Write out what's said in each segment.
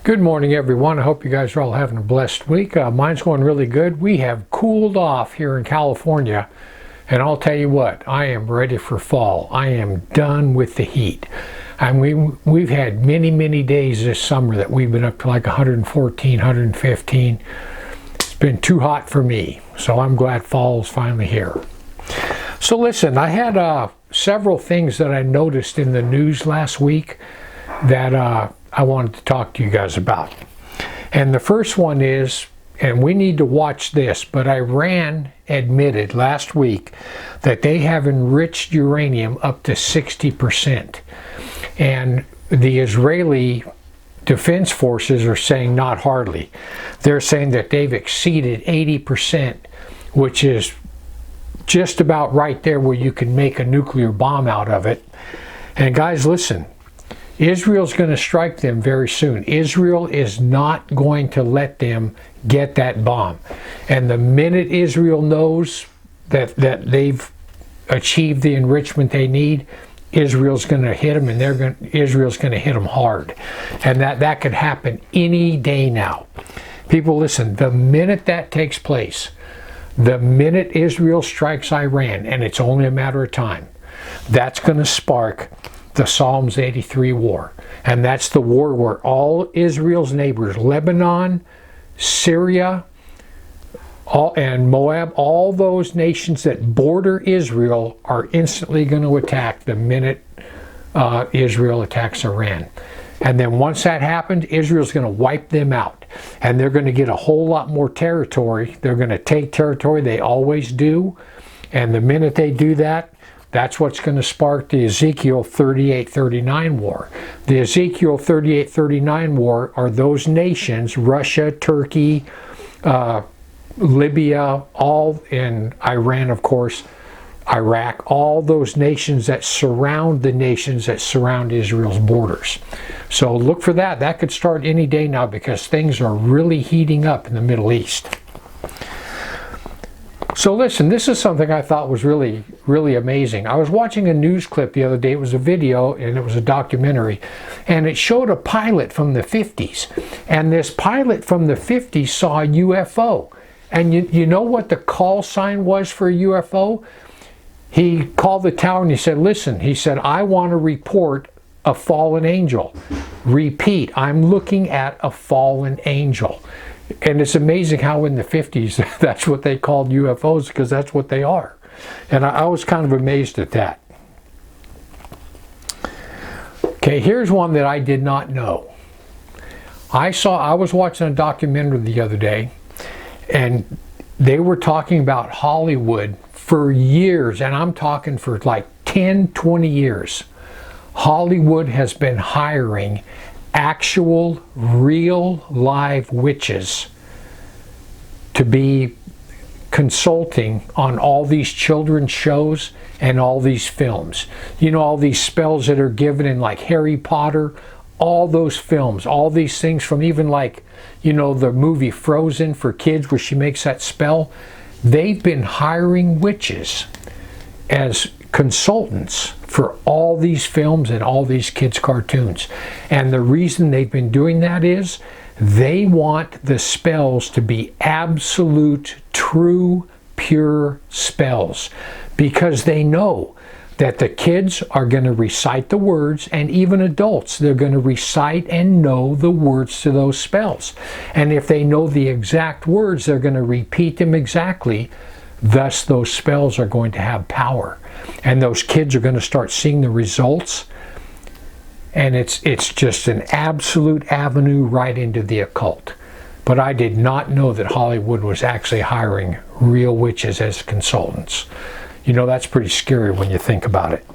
Good morning, everyone. I hope you guys are all having a blessed week. Mine's going really good. We have cooled off here in California, and I'll tell you what, I am ready for fall. I am done with the heat. And we've had many days this summer that we've been up to like 114, 115. It's been too hot for me, so I'm glad fall's finally here. So listen, I had several things that I noticed in the news last week that I wanted to talk to you guys about. And the first one is, and we need to watch this, but Iran admitted last week that they have enriched uranium up to 60%. And the Israeli Defense Forces are saying not hardly. They're saying that they've exceeded 80%, which is just about right there where you can make a nuclear bomb out of it. And guys, listen, Israel's going to strike them very soon. Israel is not going to let them get that bomb. And the minute Israel knows that they've achieved the enrichment they need, Israel's going to hit them, and Israel's going to hit them hard. And that could happen any day now. People, listen, the minute that takes place, the minute Israel strikes Iran, and it's only a matter of time, that's going to spark the Psalms 83 war. And that's the war where all Israel's neighbors, Lebanon, Syria, and Moab, all those nations that border Israel are instantly going to attack the minute Israel attacks Iran. And then once that happens, Israel's going to wipe them out. And they're going to get a whole lot more territory. They're going to take territory. They always do. And the minute they do that, that's what's going to spark the Ezekiel 38-39 war. The Ezekiel 38-39 war are those nations, Russia, Turkey, Libya, all in Iran, of course, Iraq, all those nations that surround the nations that surround Israel's borders. So look for that. That could start any day now because things are really heating up in the Middle East. So listen, this is something I thought was really amazing. I was watching a news clip the other day. It was a video and it was a documentary, and it showed a pilot from the 50s. And this pilot from the 50s saw a UFO. And you know what the call sign was for a UFO? He called the tower and he said, listen, he said, I want to report a fallen angel. Repeat, I'm looking at a fallen angel. And it's amazing how in the 50s, that's what they called UFOs, because that's what they are. And I was kind of amazed at that. Okay, here's one that I did not know. I was watching a documentary the other day, and they were talking about Hollywood for years, and I'm talking for like 10, 20 years. Hollywood has been hiring actual, real, live witches to be consulting on all these children's shows and all these films. You know, all these spells that are given in like Harry Potter, all those films, all these things from even like, you know, the movie Frozen for kids where she makes that spell. They've been hiring witches as consultants for all these films and all these kids' cartoons. And the reason they've been doing that is they want the spells to be absolute, true, pure spells, because they know that the kids are going to recite the words, and even adults, they're going to recite and know the words to those spells. And if they know the exact words, they're going to repeat them exactly. Thus, those spells are going to have power. And those kids are going to start seeing the results. And it's just an absolute avenue right into the occult. But I did not know that Hollywood was actually hiring real witches as consultants. You know, that's pretty scary when you think about it.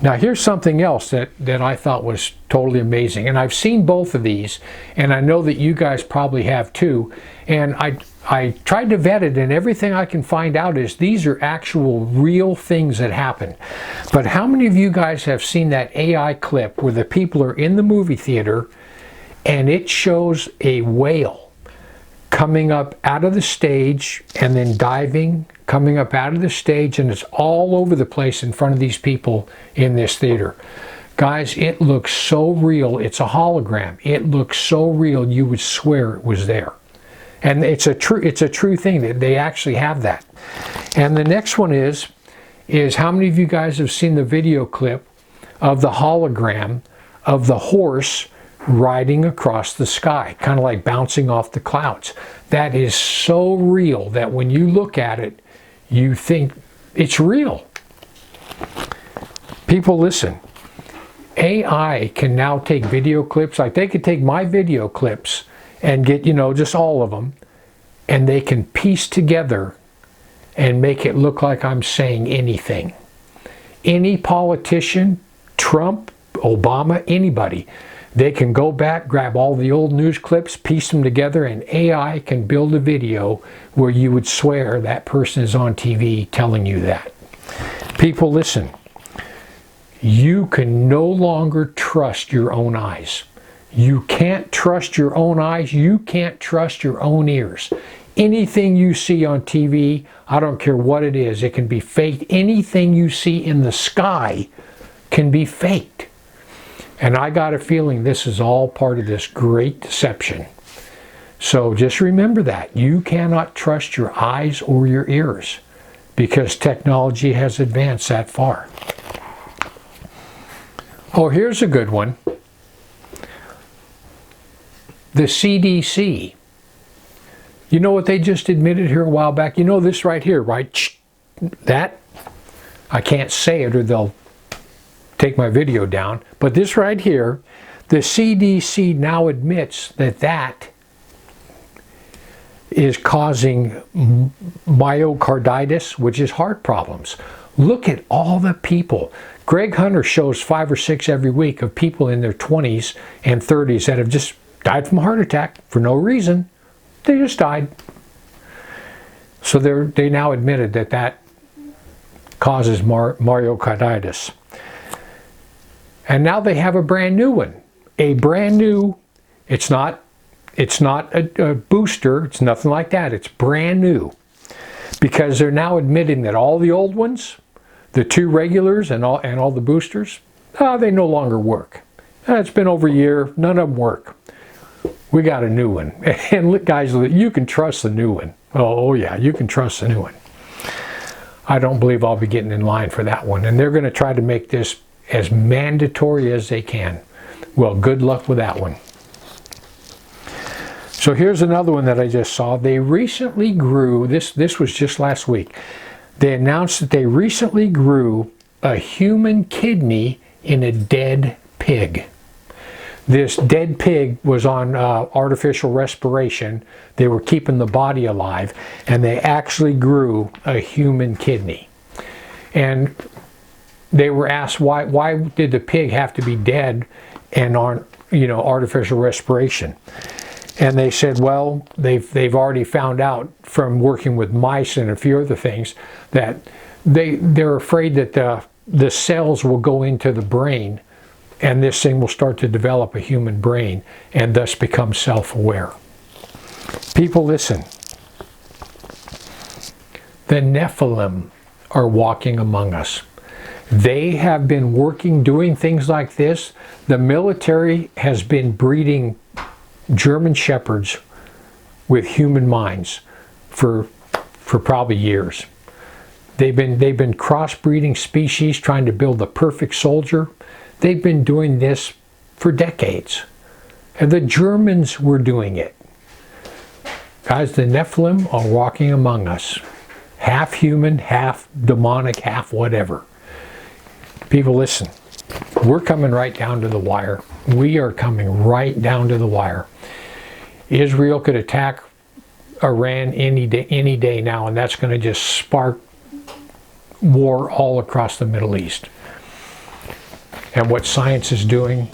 Now here's something else that I thought was totally amazing. And I've seen both of these, and I know that you guys probably have too. And I tried to vet it, and everything I can find out is these are actual real things that happen. But how many of you guys have seen that AI clip where the people are in the movie theater and it shows a whale coming up out of the stage and then diving, coming up out of the stage, and it's all over the place in front of these people in this theater? Guys, it looks so real. It's a hologram. It looks so real you would swear it was there. And it's a true thing that they actually have that. And the next one is how many of you guys have seen the video clip of the hologram of the horse riding across the sky, kind of like bouncing off the clouds? That is so real that when you look at it, you think it's real. People, listen. AI can now take video clips, like they could take my video clips and get, just all of them, and they can piece together and make it look like I'm saying anything. Any politician, Trump, Obama, anybody, they can go back, grab all the old news clips, piece them together, and AI can build a video where you would swear that person is on TV telling you that. People, listen. You can no longer trust your own eyes. You can't trust your own eyes. You can't trust your own ears. Anything you see on TV, I don't care what it is, it can be faked. Anything you see in the sky can be faked. And I got a feeling this is all part of this great deception. So just remember that. You cannot trust your eyes or your ears because technology has advanced that far. Oh, here's a good one. The CDC. You know what they just admitted here a while back? You know this right here, right? That, I can't say it or they'll take my video down. But this right here, the CDC now admits that that is causing myocarditis, which is heart problems. Look at all the people. Greg Hunter shows 5 or 6 every week of people in their 20s and 30s that have just died from a heart attack for no reason. They just died. So they now admitted that that causes myocarditis. And now they have a brand new one. A brand new, it's not a booster, it's nothing like that. It's brand new. Because they're now admitting that all the old ones, the 2 regulars and all the boosters, they no longer work. It's been over a year, none of them work. We got a new one. And look, guys, you can trust the new one. Oh yeah, you can trust the new one. I don't believe I'll be getting in line for that one. And they're going to try to make this as mandatory as they can. Well, good luck with that one. So here's another one that I just saw. They recently grew, this was just last week, they announced that they recently grew a human kidney in a dead pig. This dead pig was on artificial respiration. They were keeping the body alive, and they actually grew a human kidney. And they were asked, why did the pig have to be dead and on artificial respiration? And they said, well, they've already found out from working with mice and a few other things that they're afraid that the cells will go into the brain and this thing will start to develop a human brain and thus become self-aware. People, listen. The Nephilim are walking among us. They have been doing things like this. The military has been breeding German shepherds with human minds for probably years. They've been crossbreeding species, trying to build the perfect soldier. They've been doing this for decades. And the Germans were doing it. Guys, the Nephilim are walking among us. Half human, half demonic, half whatever. People, listen. We're coming right down to the wire. We are coming right down to the wire. Israel could attack Iran any day now, and that's going to just spark war all across the Middle East. And what science is doing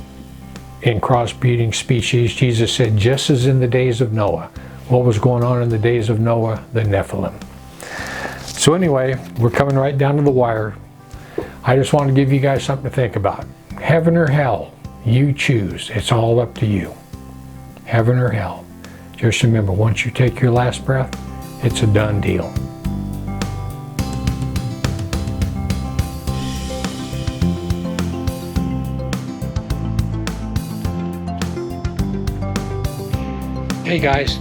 in crossbreeding species, Jesus said, just as in the days of Noah. What was going on in the days of Noah? The Nephilim. So anyway, we're coming right down to the wire. I just want to give you guys something to think about. Heaven or hell, you choose. It's all up to you. Heaven or hell. Just remember, once you take your last breath, it's a done deal. Hey guys,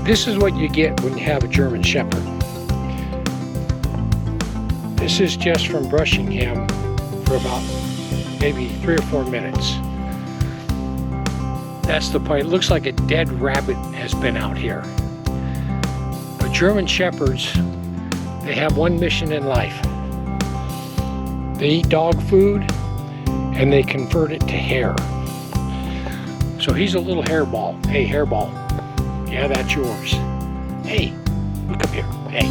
this is what you get when you have a German Shepherd. This is just from brushing him for about maybe 3 or 4 minutes. That's the point. It looks like a dead rabbit has been out here. But German Shepherds, they have one mission in life. They eat dog food and they convert it to hair. So he's a little hairball. Hey, hairball. Yeah, that's yours. Hey, look up here. Hey,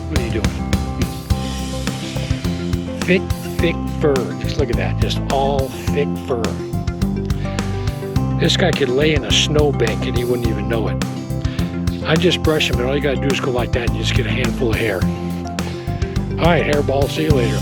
what are you doing? Thick fur. Just look at that. Just all thick fur. This guy could lay in a snowbank and he wouldn't even know it. I just brush him, and all you gotta do is go like that and you just get a handful of hair. All right, hairball. See you later.